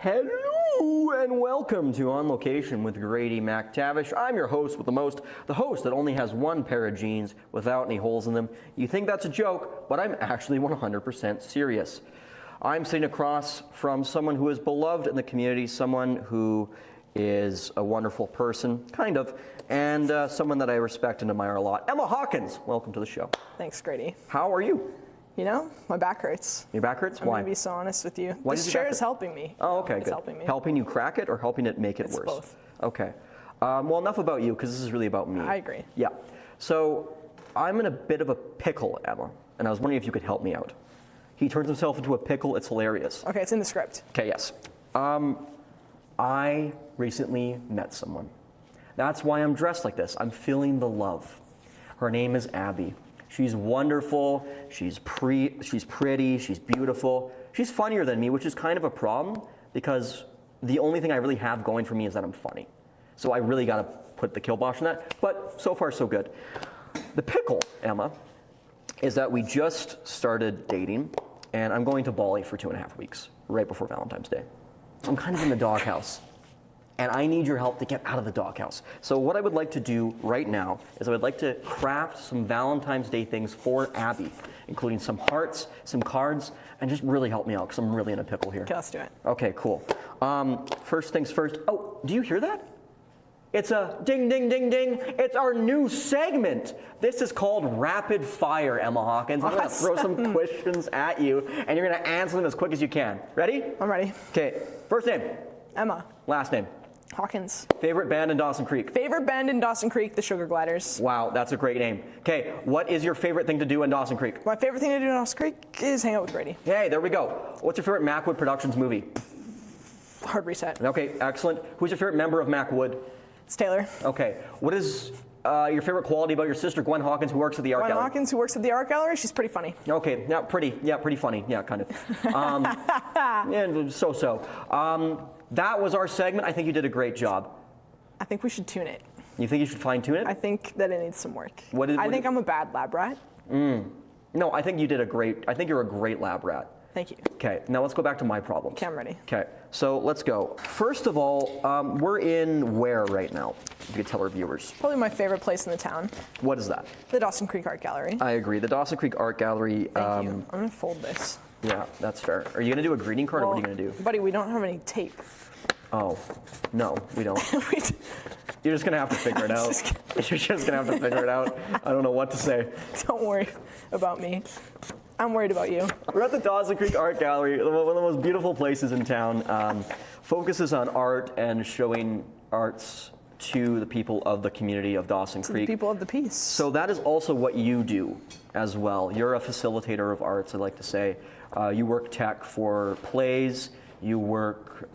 Hello and welcome to On Location with Grady McTavish. I'm your host with the most, the host that only has one pair of jeans without any holes in them. You think that's a joke, but I'm actually 100% serious. I'm sitting across from someone who is beloved in the community, someone who is a wonderful person, kind of, and someone that I respect and admire a lot. Emma Hawkins, welcome to the show. Thanks, Grady. How are you? You know, my back hurts. Your back hurts? I'm Why? going to be so honest with you. Why this chair is helping me. Oh, okay, it's good. helping me. Helping you crack it or helping it make it It's worse? both. Okay. Well, enough about you, because this is really about me. I agree. Yeah. So I'm in a bit of a pickle, Emma, and I was wondering if you could help me out. He turns himself into a pickle. It's hilarious. Okay, it's in the script. Okay, yes. I recently met someone. That's why I'm dressed like this. I'm feeling the love. Her name is Abby. She's wonderful, she's pretty, she's beautiful. She's funnier than me, which is kind of a problem because the only thing I really have going for me is that I'm funny. So I really gotta put the kibosh on that, but so far so good. The pickle, Emma, is that we just started dating and I'm going to Bali for 2.5 weeks, right before Valentine's Day. I'm kind of in the doghouse. And I need your help to get out of the doghouse. So what I would like to do right now is I would like to craft some Valentine's Day things for Abby, including some hearts, some cards, and just really help me out because I'm really in a pickle here. Okay, let's do it. Okay, cool. First things first. Oh, do you hear that? It's a ding, ding, ding, ding. It's our new segment. This is called Rapid Fire, Emma Hawkins. I'm going to throw some questions at you, and you're going to answer them as quick as you can. Ready? I'm ready. Okay, first name. Emma. Last name. Hawkins. Favorite band in Dawson Creek? Favorite band in Dawson Creek, the Sugar Gliders. Wow, that's a great name. Okay, what is your favorite thing to do in Dawson Creek? My favorite thing to do in Dawson Creek is hang out with Grady. Hey, there we go. What's your favorite Macwood Productions movie? Hard Reset. Okay, excellent. Who's your favorite member of Macwood? It's Taylor. Okay, what is your favorite quality about your sister, Gwen Hawkins, who works at the Art Gallery? Gwen Hawkins, who works at the Art Gallery, she's pretty funny. Okay, yeah, pretty funny. Yeah, kind of. Yeah, so. That was our segment. I think you did a great job. I think we should tune it. You think you should fine tune it? I think that it needs some work. I think I'm a bad lab rat. No, I think you did I think you're a great lab rat. Thank you. Okay, now let's go back to my problems. Okay, I'm ready. Okay, so let's go. First of all, we're in where right now? If you could tell our viewers. Probably my favorite place in the town. What is that? The Dawson Creek Art Gallery. I agree. The Dawson Creek Art Gallery. Thank you. I'm going to fold this. Yeah, that's fair. Are you going to do a greeting card or what are you going to do? Buddy, we don't have any tape. Oh, no, we don't. You're just going to have to figure it out. You're just going to have to figure it out. I don't know what to say. Don't worry about me. I'm worried about you. We're at the Dawson Creek Art Gallery, one of the most beautiful places in town. Focuses on art and showing arts to the people of the community of Dawson Creek. The people of the peace. So that is also what you do as well. You're a facilitator of arts, I'd like to say. You work tech for plays, you work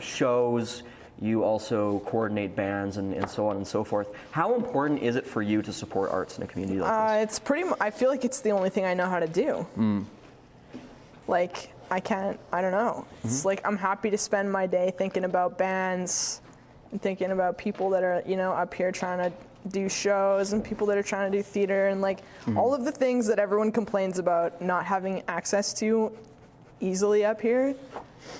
shows, you also coordinate bands and so on and so forth. How important is it for you to support arts in a community like this? I feel like it's the only thing I know how to do. Like, I don't know. It's like I'm happy to spend my day thinking about bands and thinking about people that are, up here trying to do shows and people that are trying to do theater and like all of the things that everyone complains about not having access to easily up here,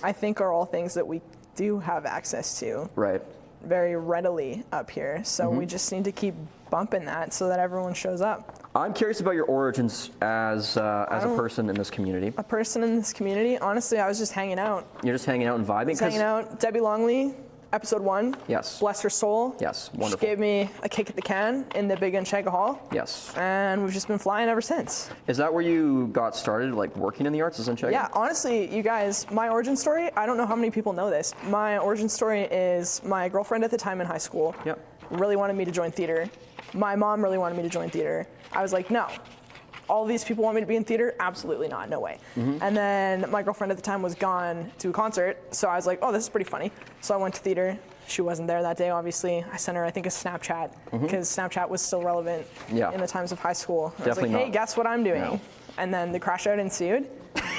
I think are all things that we do have access to. Right. Very readily up here. So we just need to keep bumping that so that everyone shows up. I'm curious about your origins as a person in this community. A person in this community? Honestly, I was just hanging out. You're just hanging out and vibing? Just hanging out. Debbie Longley, episode 1. Yes. Bless her soul. Yes, wonderful. She gave me a kick at the can in the Big Unshaga Hall. Yes. And we've just been flying ever since. Is that where you got started, like working in the arts as Unshaga? Yeah, honestly, you guys, my origin story, I don't know how many people know this. My origin story is my girlfriend at the time in high school really wanted me to join theater. My mom really wanted me to join theater. I was like, no. All these people want me to be in theater? Absolutely not, no way. And then my girlfriend at the time was gone to a concert, so I was like, oh, this is pretty funny. So I went to theater. She wasn't there that day, obviously. I sent her, I think, a Snapchat, because Snapchat was still relevant in the times of high school. I was like, hey, guess what I'm doing? No. And then the crash out ensued.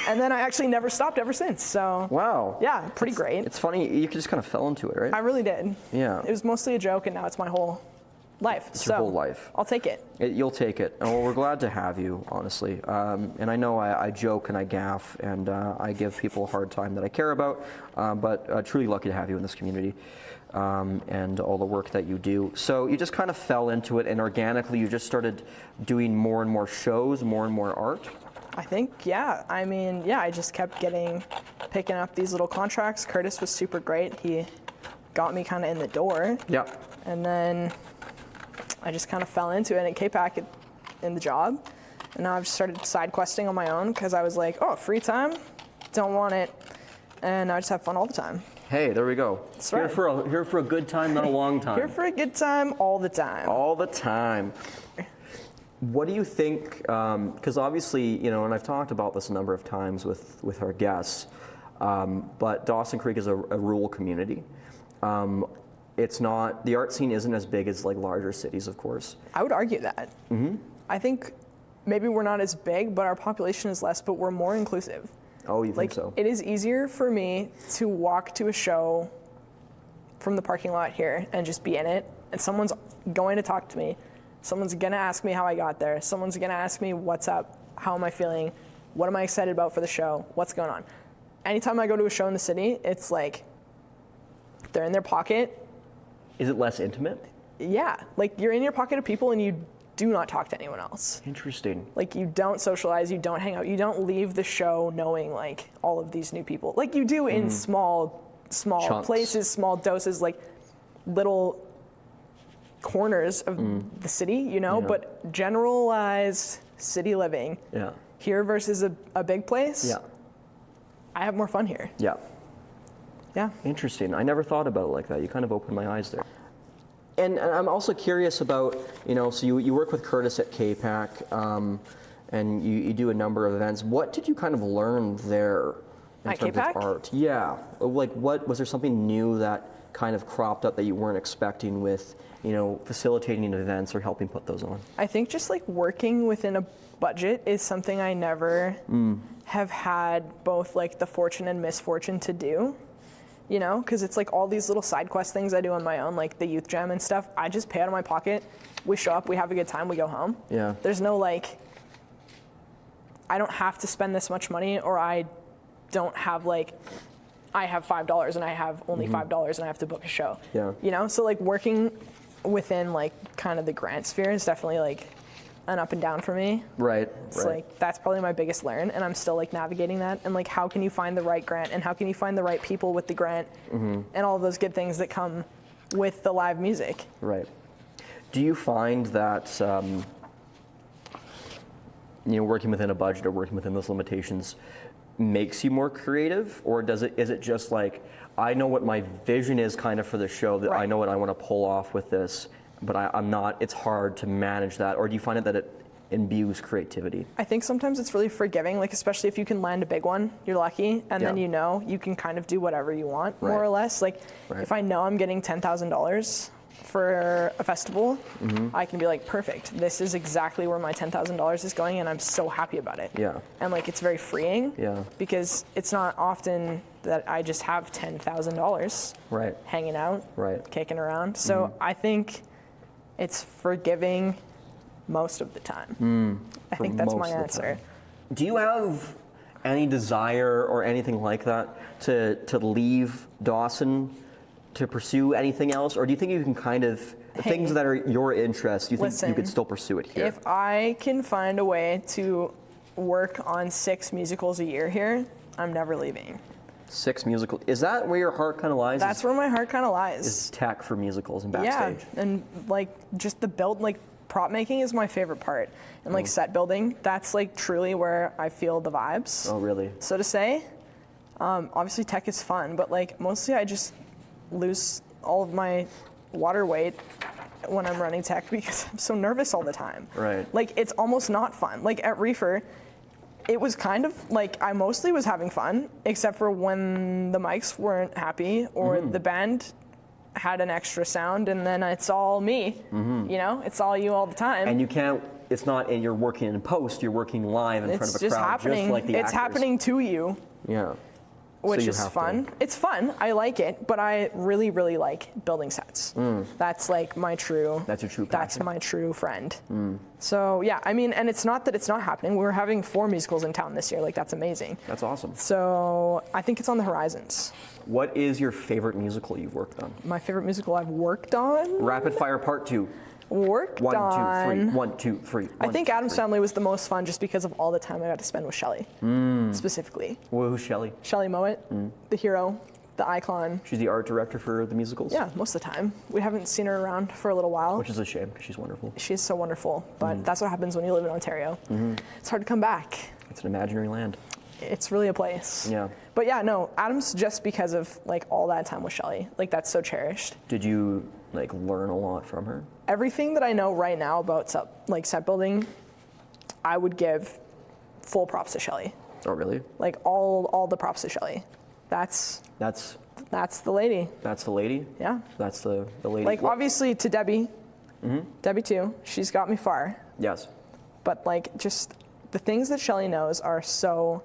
And then I actually never stopped ever since, so. Wow. Yeah, pretty great. It's funny, you just kind of fell into it, right? I really did. Yeah. It was mostly a joke, and now it's my whole life. It's your whole life. I'll take it. You'll take it. And well, we're glad to have you, honestly. And I know I joke and I gaff and I give people a hard time that I care about, but truly lucky to have you in this community and all the work that you do. So you just kind of fell into it, and organically you just started doing more and more shows, more and more art. I think, yeah. I mean, yeah, I just kept picking up these little contracts. Curtis was super great. He got me kind of in the door. Yeah. And then I just kind of fell into it and K-Pack in the job. And now I've just started side questing on my own because I was like, oh, free time? Don't want it. And I just have fun all the time. Hey, there we go. That's here right. Here for a good time, not a long time. Here for a good time all the time. All the time. What do you think, because obviously, you know, and I've talked about this a number of times with our guests, but Dawson Creek is a rural community. It's not, the art scene isn't as big as like larger cities, of course. I would argue that. Mm-hmm. I think maybe we're not as big, but our population is less, but we're more inclusive. Oh, you think so? It is easier for me to walk to a show from the parking lot here and just be in it, and someone's going to talk to me. Someone's gonna ask me how I got there. Someone's gonna ask me what's up, how am I feeling, what am I excited about for the show, what's going on. Anytime I go to a show in the city, it's like they're in their pocket. Is it less intimate? Yeah, like you're in your pocket of people and you do not talk to anyone else. Interesting. Like you don't socialize, you don't hang out, you don't leave the show knowing like all of these new people. Like you do in small Chunks. places, small doses, like little corners of the city, you know, but generalized city living here versus a big place, I have more fun here. Yeah. Interesting. I never thought about it like that. You kind of opened my eyes there. And I'm also curious about, you know, so you work with Curtis at K-Pack, and you do a number of events. What did you kind of learn there in at terms K-Pack? of art? Yeah. Like what, was there something new that kind of cropped up that you weren't expecting with, you know, facilitating events or helping put those on? I think just like working within a budget is something I never have had both like the fortune and misfortune to do, you know, because it's like all these little side quest things I do on my own, like the youth jam and stuff. I just pay out of my pocket. We show up, we have a good time, we go home. Yeah. There's no like, I don't have to spend this much money, or I don't have like, I have $5 and I have only $5 and I have to book a show. Yeah. You know, so like working within like kind of the grant sphere is definitely like an up and down for me. Right. It's like, that's probably my biggest learn, and I'm still like navigating that. And like, how can you find the right grant, and how can you find the right people with the grant, and all of those good things that come with the live music. Right. Do you find that, you know, working within a budget or working within those limitations makes you more creative, or is it just like, I know what my vision is kind of for the show, that I know what I want to pull off with this, but I'm not, it's hard to manage that? Or do you find it that it imbues creativity? I think sometimes it's really forgiving, like especially if you can land a big one, you're lucky, and then you know you can kind of do whatever you want, more or less. Like if I know I'm getting $10,000 for a festival, I can be like, perfect, this is exactly where my $10,000 is going, and I'm so happy about it. Yeah. And like, it's very freeing. Yeah. Because it's not often that I just have $10,000 hanging out, kicking around. So I think it's forgiving most of the time. I think that's my answer. Do you have any desire or anything like that to leave Dawson to pursue anything else, or do you think you can kind of, things that are your interests, do you think you could still pursue it here? If I can find a way to work on 6 musicals a year here, I'm never leaving. 6 musicals. Is that where your heart kind of lies? That's where my heart kind of lies. Is tech for musicals and backstage. Yeah, and like just the build, like prop making is my favorite part, and like set building, that's like truly where I feel the vibes. Oh, really? So to say, obviously tech is fun, but like mostly I just lose all of my water weight when I'm running tech because I'm so nervous all the time. Right. Like it's almost not fun. Like at Reefer, it was kind of like I mostly was having fun, except for when the mics weren't happy or the band had an extra sound, and then it's all me. You know, it's all you all the time. And you can't. It's not. And you're working in post. You're working live in front of a crowd, happening. Just like the actors. It's happening to you. Yeah. which is fun. It's fun. I like it, but I really, really like building sets. That's like my true. That's your true passion. That's my true friend. So yeah, I mean, and it's not that it's not happening. We're having 4 musicals in town this year. Like that's amazing. That's awesome. So I think it's on the horizons. What is your favorite musical you've worked on? My favorite musical I've worked on? Rapid Fire Part 2. Worked on. 1, 2, 3. 1, 2, 3. I think Addams Family was the most fun just because of all the time I got to spend with Shelley, specifically. Well, who's Shelley? Shelley Mowat, the hero, the icon. She's the art director for the musicals? Yeah, most of the time. We haven't seen her around for a little while. Which is a shame because she's wonderful. She's so wonderful, but that's what happens when you live in Ontario. It's hard to come back. It's an imaginary land. It's really a place. Yeah. But yeah, no, Addams just because of like all that time with Shelley. Like that's so cherished. Did you like learn a lot from her? Everything that I know right now about set building, I would give full props to Shelley. Oh, really? Like all the props to Shelley. That's the lady. That's the lady? Yeah. That's the lady. Like obviously to Debbie. Debbie too. She's got me far. Yes. But like just the things that Shelley knows are so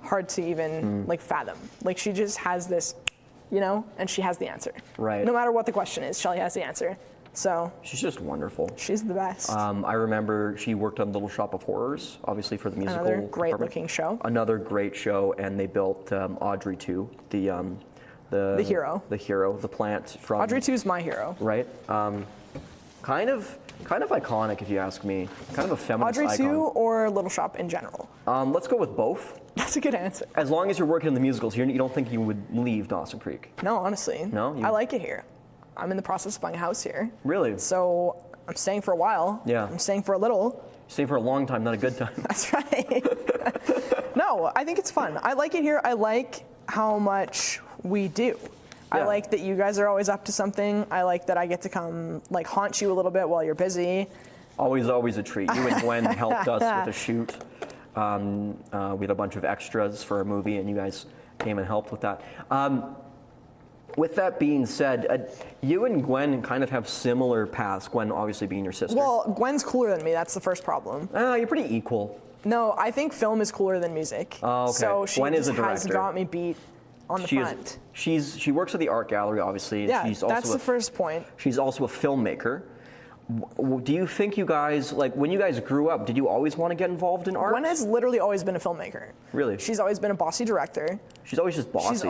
hard to even like fathom. Like she just has this, and she has the answer. Right. No matter what the question is, Shelley has the answer. So she's just wonderful. She's the best. I remember she worked on Little Shop of Horrors, obviously for the musical. Another great looking show. Another great show, and they built Audrey 2, the hero. The hero, the plant from Audrey 2 is my hero. Right. Kind of iconic if you ask me. Kind of a feminist Audrey icon. 2 or Little Shop in general? Let's go with both. That's a good answer. As long as you're working in the musicals, you don't think you would leave Dawson Creek? No, honestly. No? I like it here. I'm in the process of buying a house here. Really? So I'm staying for a while. Yeah. I'm staying for a little. Staying for a long time, not a good time. That's right. No, I think it's fun. I like it here. I like how much we do. Yeah. I like that you guys are always up to something. I like that I get to come like haunt you a little bit while you're busy. Always a treat. You and Gwen helped us with a shoot. We had a bunch of extras for a movie, and you guys came and helped with that. With that being said, you and Gwen kind of have similar paths, Gwen obviously being your sister. Well, Gwen's cooler than me. That's the first problem. You're pretty equal. No, I think film is cooler than music. Oh, okay. So she Gwen is a has director. got me beat on the front. She works at the art gallery, obviously. Yeah, she's also that's the first point. She's also a filmmaker. Do you think you guys, like when you guys grew up, did you always want to get involved in art? Gwen has literally always been a filmmaker. Really? She's always been a bossy director. She's always just bossy.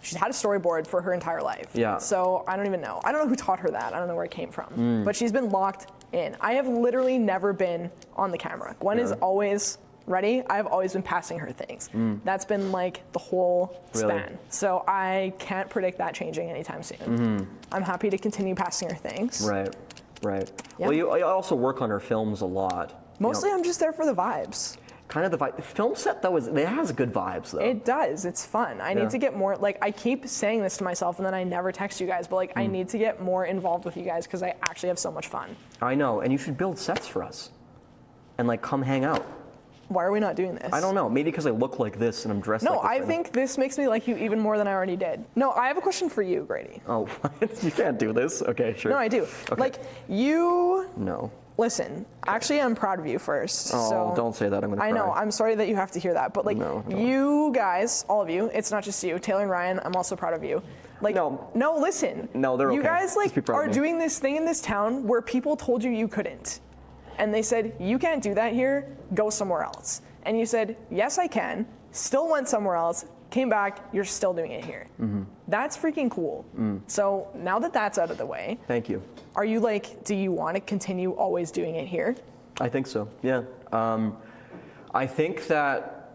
She's had a storyboard for her entire life. Yeah. So I don't even know. I don't know who taught her that. I don't know where it came from. But she's been locked in. I have literally never been on the camera. Gwen is always ready. I've always been passing her things. That's been like the whole span. So I can't predict that changing anytime soon. I'm happy to continue passing her things. Right. Yeah. Well, you also work on her films a lot. Mostly I'm just there for the vibes. Kind of the vibe. The film set, though, it has good vibes, though. It does. It's fun. I need to get more, like, I keep saying this to myself and then I never text you guys, but, like, I need to get more involved with you guys because I actually have so much fun. I know, and you should build sets for us and, like, come hang out. Why are we not doing this? I don't know. Maybe because I look like this and I'm dressed like this. No, I think this makes me like you even more than I already did. No, I have a question for you, Grady. Oh, you can't do this? Okay, sure. No, I do. Okay. Like, you... No. Listen, actually, I'm proud of you first. Oh, so don't say that. I'm going to cry. I know. I'm sorry that you have to hear that. But, like, you guys, all of you, it's not just you. Taylor and Ryan, I'm also proud of you. Like, no, listen. No, they're okay. You guys, like, are me. doing this thing in this town where people told you couldn't. And they said, you can't do that here, go somewhere else. And you said, yes, I can, still went somewhere else, came back, you're still doing it here. That's freaking cool. So now that that's out of the way. Thank you. Are you like, do you want to continue always doing it here? I think so, yeah. I think that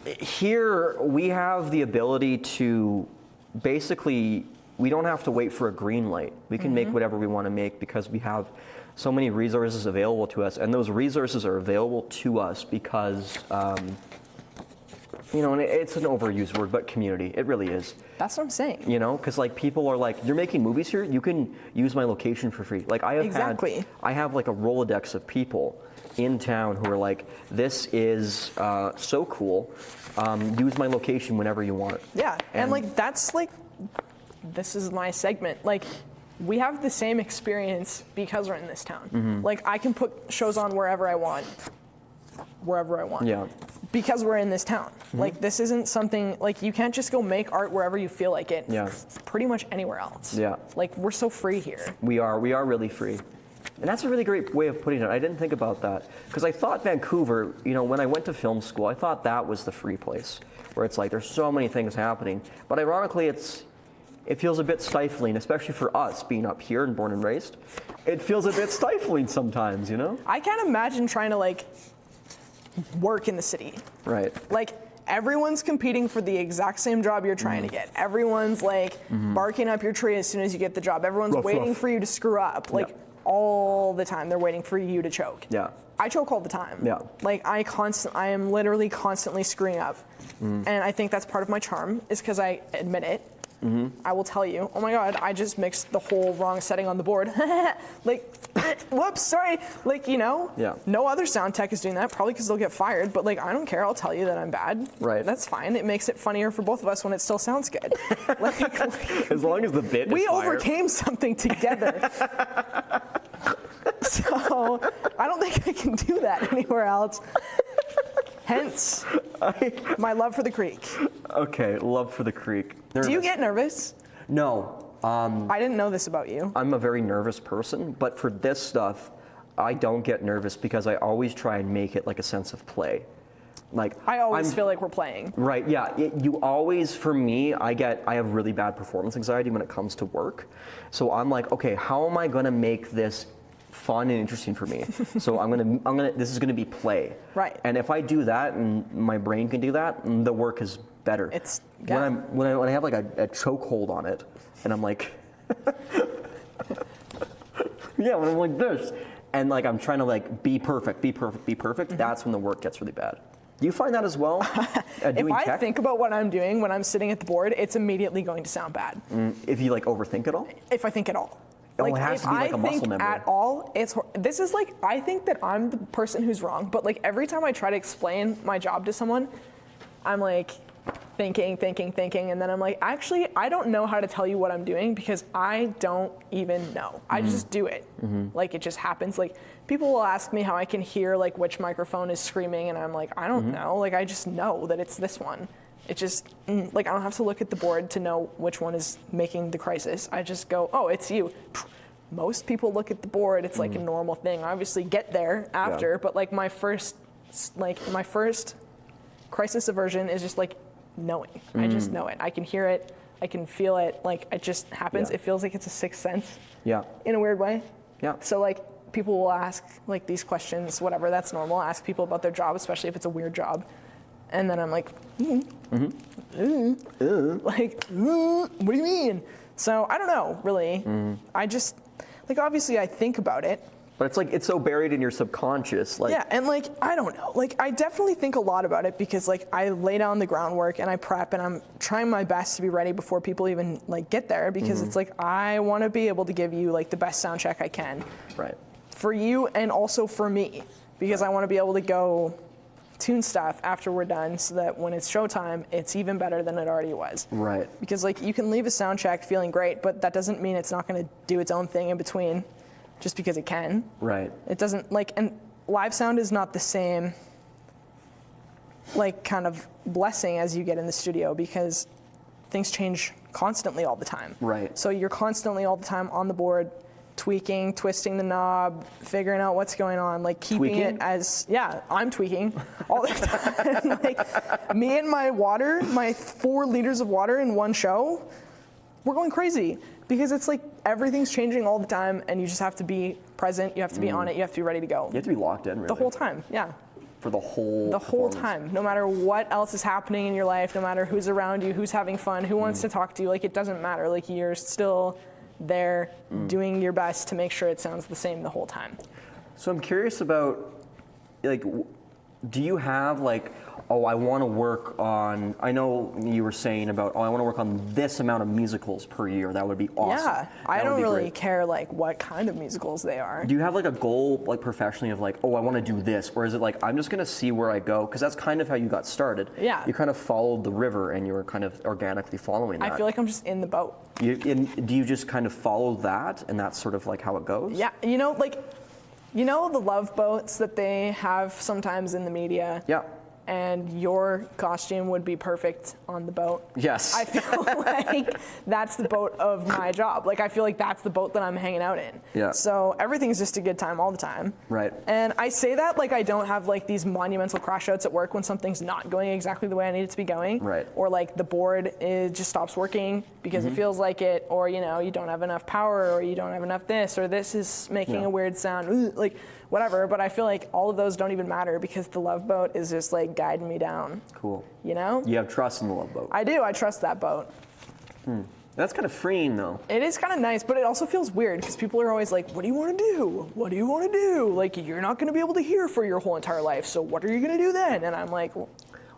here we have the ability to basically, we don't have to wait for a green light. We can make whatever we want to make because we have so many resources available to us, and those resources are available to us because, you know, and it's an overused word, but community, it really is. That's what I'm saying. You know, because like people are like, you're making movies here, you can use my location for free. Like I have I have like a Rolodex of people in town who are like, this is so cool, use my location whenever you want. Yeah, and like that's like, this is my segment. Like, we have the same experience because we're in this town. Like, I can put shows on wherever I want. wherever I want. Yeah. Because we're in this town. Like, this isn't something, like, you can't just go make art wherever you feel like it. Yeah. Pretty much anywhere else. Yeah. Like, we're so free here. We are really free. And that's a really great way of putting it. I didn't think about that. Because I thought Vancouver, you know, when I went to film school, I thought that was the free place. Where it's like, there's so many things happening. But ironically, it feels a bit stifling, especially for us being up here and born and raised. It feels a bit stifling sometimes, you know? I can't imagine trying to, like, work in the city. Right. Like, everyone's competing for the exact same job you're trying to get. Everyone's, like, barking up your tree as soon as you get the job. Everyone's waiting for you to screw up. Like, all the time, they're waiting for you to choke. Yeah. I choke all the time. Yeah. Like, I am literally constantly screwing up. And I think that's part of my charm, is because I admit it. I will tell you, oh my God, I just mixed the whole wrong setting on the board. Like, whoops, sorry. Like, you know, no other sound tech is doing that, probably because they'll get fired, but like, I don't care, I'll tell you that I'm bad. Right. That's fine, it makes it funnier for both of us when it still sounds good. Like, as long as the bit we is fired. overcame something together. So, I don't think I can do that anywhere else. Hence, my love for the creek. Okay, love for the creek. Nervous. Do you get nervous? No. I didn't know this about you. I'm a very nervous person, but for this stuff, I don't get nervous because I always try and make it like a sense of play. Like, I always feel like we're playing. Right, yeah. You always, for me, I have really bad performance anxiety when it comes to work. So I'm like, okay, how am I gonna make this fun and interesting for me? So this is gonna be play. Right. And if I do that and my brain can do that, the work is better. When I have like a chokehold on it, and I'm like, yeah, when I'm like this, and like I'm trying to like be perfect, that's when the work gets really bad. Do you find that as well? If I think about what I'm doing when I'm sitting at the board, it's immediately going to sound bad. If you like overthink it all? If I think at all. Like, it has to be like a muscle memory. At all, this is like, I think that I'm the person who's wrong, but like every time I try to explain my job to someone, I'm like thinking, and then I'm like, actually, I don't know how to tell you what I'm doing because I don't even know. I just do it. Like, it just happens. Like, people will ask me how I can hear like which microphone is screaming, and I'm like, I don't know. Like, I just know that it's this one. It just, like, I don't have to look at the board to know which one is making the crisis. I just go, oh, it's you. Most people look at the board. It's like a normal thing. I obviously get there after, but like my first crisis aversion is just like knowing. I just know it. I can hear it. I can feel it. Like, it just happens. It feels like it's a sixth sense. Yeah. In a weird way. Yeah. So like, people will ask like these questions, whatever. That's normal. Ask people about their job, especially if it's a weird job. And then I'm like, like, what do you mean? So I don't know, really. I just, like, obviously I think about it. But it's like, it's so buried in your subconscious. Like, yeah, and like, I don't know. Like, I definitely think a lot about it because like, I lay down the groundwork and I prep and I'm trying my best to be ready before people even like get there because it's like, I want to be able to give you like the best sound check I can. Right. For you and also for me, because I want to be able to go tune stuff after we're done so that when it's showtime, it's even better than it already was. Right. Because like, you can leave a sound check feeling great, but that doesn't mean it's not going to do its own thing in between just because it can. Right. It doesn't, like, and live sound is not the same like kind of blessing as you get in the studio because things change constantly all the time. Right. So you're constantly all the time on the board, tweaking, twisting the knob, figuring out what's going on, like keeping it as, I'm tweaking all the time. Like, me and my water, my 4 liters of water in one show, we're going crazy because it's like everything's changing all the time and you just have to be present, you have to be on it, you have to be ready to go. You have to be locked in, really. The whole time, for the whole time, no matter what else is happening in your life, no matter who's around you, who's having fun, who wants to talk to you, like, it doesn't matter. Like, you're still there doing your best to make sure it sounds the same the whole time. So I'm curious about, like, do you have like, oh, I want to work on, I know you were saying about, oh, I want to work on this amount of musicals per year. That would be awesome. Yeah, I don't really care like what kind of musicals they are. Do you have like a goal, like professionally, of like, oh, I want to do this? Or is it like, I'm just going to see where I go? Because that's kind of how you got started. Yeah. You kind of followed the river and you were kind of organically following that. I feel like I'm just in the boat. Do you just kind of follow that and that's sort of like how it goes? Yeah, you know, like, You know the love boats that they have sometimes in the media? Yeah. And your costume would be perfect on the boat. Yes. I feel like that's the boat of my job. Like, I feel like that's the boat that I'm hanging out in. Yeah. So everything's just a good time all the time. Right. And I say that like I don't have like these monumental crash outs at work when something's not going exactly the way I need it to be going. Right. Or like the board just stops working because it feels like it, or you know, you don't have enough power, or you don't have enough this, or this is making a weird sound. Like, whatever, but I feel like all of those don't even matter because the love boat is just like guiding me down. Cool. You know? You have trust in the love boat. I do, I trust that boat. That's kind of freeing though. It is kind of nice, but it also feels weird because people are always like, what do you want to do? What do you want to do? Like, you're not going to be able to hear for your whole entire life, so what are you going to do then? And I'm like, well,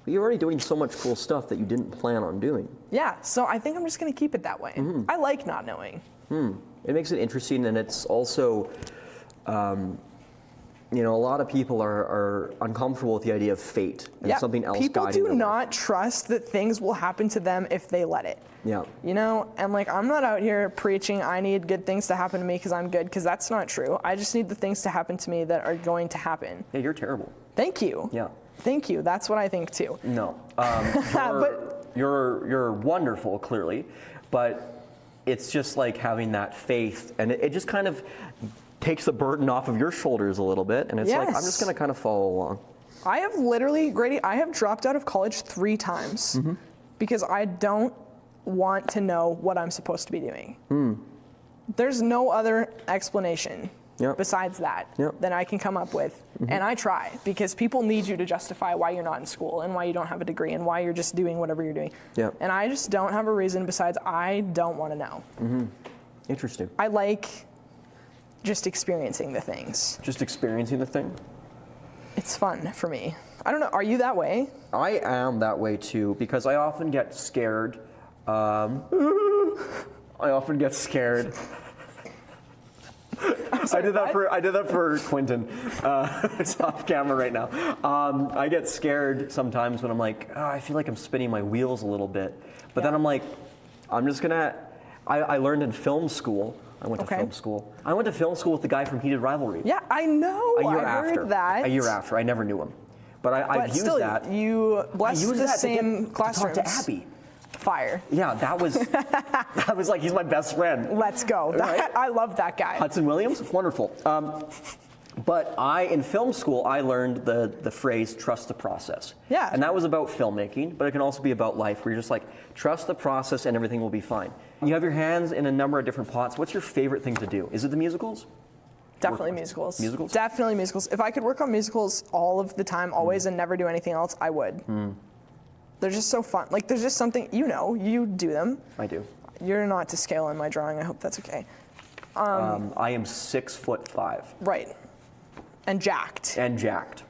you're already doing so much cool stuff that you didn't plan on doing. Yeah, so I think I'm just going to keep it that way. I like not knowing. It makes it interesting, and it's also, you know, a lot of people are uncomfortable with the idea of fate and something else people guiding do them. not trust that things will happen to them if they let it. Yeah. You know, and like I'm not out here preaching I need good things to happen to me because I'm good, because that's not true. I just need the things to happen to me that are going to happen. Yeah, you're terrible. Thank you. Yeah. Thank you. That's what I think too. No. But you're wonderful, clearly, but it's just like having that faith, and it just kind of takes the burden off of your shoulders a little bit, and it's like, I'm just going to kind of follow along. I have literally, Grady, I have dropped out of college 3 times because I don't want to know what I'm supposed to be doing. There's no other explanation besides that that I can come up with. And I try, because people need you to justify why you're not in school and why you don't have a degree and why you're just doing whatever you're doing. And I just don't have a reason besides I don't want to know. Interesting. I like just experiencing the things. Just experiencing the thing? It's fun for me. I don't know, are you that way? I am that way too, because I often get scared. I often get scared. I did that for Quentin. It's off camera right now. I get scared sometimes when I'm like, oh, I feel like I'm spinning my wheels a little bit. But then I'm like, I'm just gonna. I learned in film school. I went to film school. I went to film school with the guy from Heated Rivalry. Yeah, I know. A year I after. heard that. A year after. I never knew him. But I've used still, that. You blessed the same classrooms. To talk to Abby. Fire. Yeah, that was like, he's my best friend. Let's go. Right? I love that guy. Hudson Williams, wonderful. But in film school, I learned the phrase, trust the process. Yeah. And that was about filmmaking, but it can also be about life, where you're just like, trust the process and everything will be fine. You have your hands in a number of different pots. What's your favorite thing to do? Is it the musicals? Definitely musicals. Musicals? Definitely musicals. If I could work on musicals all of the time, always, and never do anything else, I would. They're just so fun. Like, there's just something, you do them. I do. You're not to scale in my drawing. I hope that's okay. I am 6'5". Right. And jacked. And jacked.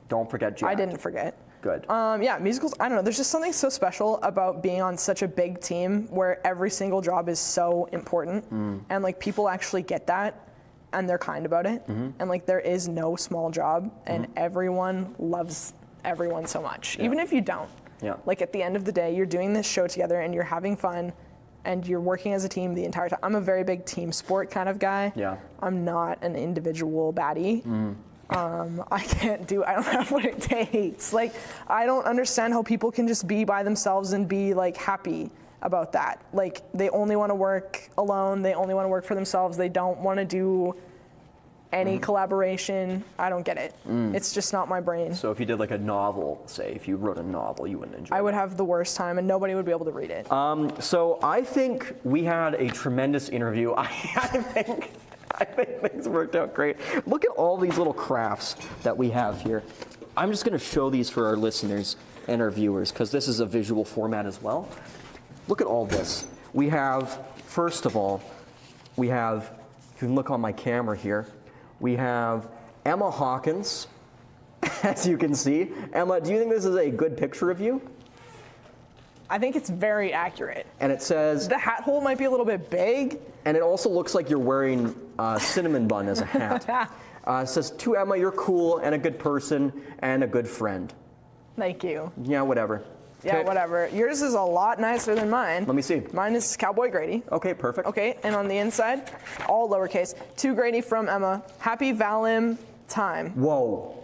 Don't forget jacked. I didn't forget. Good. Yeah, musicals, I don't know. There's just something so special about being on such a big team where every single job is so important. And, like, people actually get that, and they're kind about it. And, like, there is no small job, and everyone loves everyone so much, even if you don't. Like, at the end of the day, you're doing this show together, and you're having fun, and you're working as a team the entire time. I'm a very big team sport kind of guy. I'm not an individual baddie. I don't have what it takes. Like, I don't understand how people can just be by themselves and be, like, happy about that. Like, they only want to work alone. They only want to work for themselves. They don't want to do any collaboration. I don't get it. It's just not my brain. So if you did like a novel, say, if you wrote a novel, you wouldn't enjoy it. I would have the worst time, and nobody would be able to read it. So I think we had a tremendous interview. I think things worked out great. Look at all these little crafts that we have here. I'm just going to show these for our listeners and our viewers, because this is a visual format as well. Look at all this. We have, first of all, if you can look on my camera here, we have Emma Hawkins, as you can see. Emma, do you think this is a good picture of you? I think it's very accurate. And it says... The hat hole might be a little bit big. And it also looks like you're wearing a cinnamon bun as a hat. It says, to Emma, you're cool and a good person and a good friend. Thank you. Yeah, whatever. Yeah, Okay. whatever. Yours is a lot nicer than mine. Let me see. Mine is Cowboy Grady. Okay, perfect. Okay, and on the inside, all lowercase. To Grady from Emma. Happy Valim time. Whoa.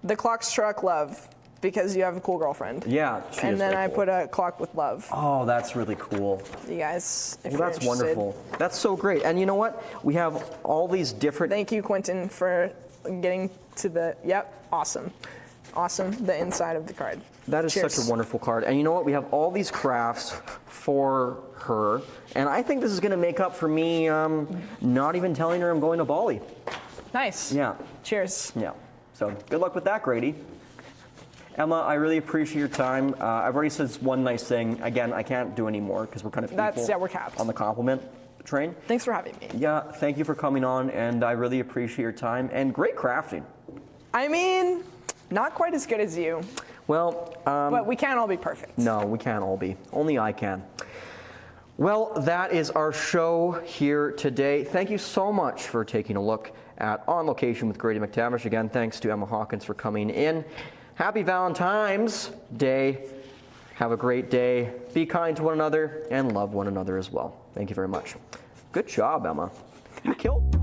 The clock struck love because you have a cool girlfriend. Yeah, she And is then very I cool. put a clock with love. Oh, that's really cool. You guys, if Well, you're that's interested. wonderful. That's so great. And you know what? We have all these different. Thank you, Quentin, for getting to the. Yep, awesome. Awesome. The inside of the card. That is Cheers. such a wonderful card. And you know what? We have all these crafts for her. And I think this is going to make up for me not even telling her I'm going to Bali. Nice. Yeah. Cheers. Yeah. So good luck with that, Grady. Emma, I really appreciate your time. I've already said one nice thing. Again, I can't do any more because we're kind of equal we're capped. on the compliment train. Thanks for having me. Yeah, thank you for coming on, and I really appreciate your time and great crafting. I mean, not quite as good as you, Well, but we can't all be perfect. no, we can't all be. Only I can. Well, that is our show here today. Thank you so much for taking a look at On Location with Grady McTavish. Again, thanks to Emma Hawkins for coming in. Happy Valentine's Day. Have a great day. Be kind to one another and love one another as well. Thank you very much. Good job, Emma. You killed.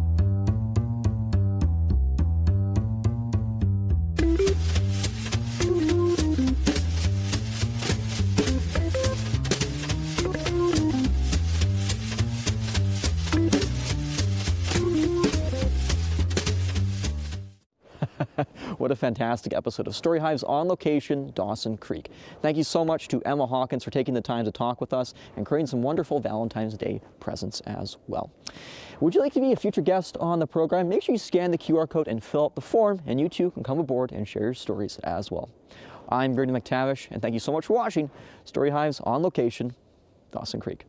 What a fantastic episode of Story Hive's On Location, Dawson Creek. Thank you so much to Emma Hawkins for taking the time to talk with us and creating some wonderful Valentine's Day presents as well. Would you like to be a future guest on the program? Make sure you scan the QR code and fill out the form, and you too can come aboard and share your stories as well. I'm Grady McTavish, and thank you so much for watching Story Hive's On Location, Dawson Creek.